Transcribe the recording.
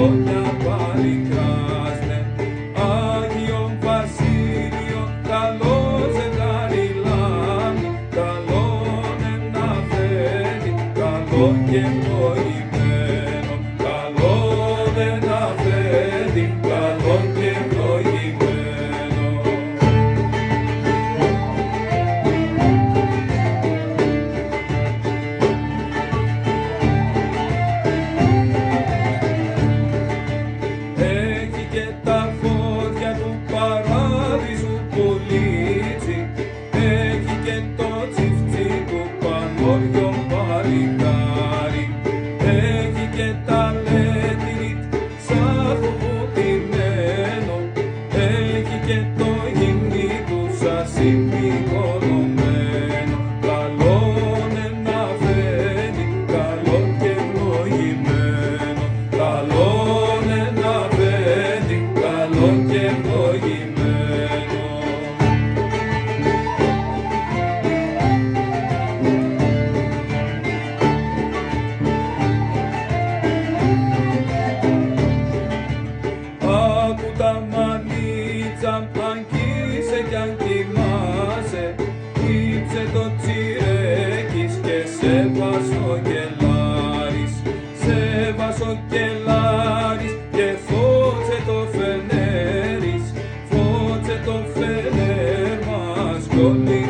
χρόνια πάλι κράσνε. Άγιον Βασίλειο, καλό ζευγάρι λάμι, καλόν ένα αφέντη, καλό και ευλογημένο. Καλόν ένα αφέντη, καλόν και ευλογημένο. Έχει και τα φώτια του παράδεισου κολλήτσι, έχει και το τσιφτσί του πανόριο παλικάρι, έχει και ταλέντινιτ σαν φοβουτημένο, έχει και το γυμνί του σαν συμπικονωμένο. Καλόν ένα αφέντη, καλόν και ευλογημένο. Καλόν ένα αφέντη, καλόν και ευλογημένο. Άκου τα μανίτσα, αν κοίησε κι αν κοιμάσαι, κύψε το τσιρέκις και σε βασοκελάρις, σε βασοκελάρις και φώτσε το φενέρις, φώτσε το φενέρ μας κι όλοι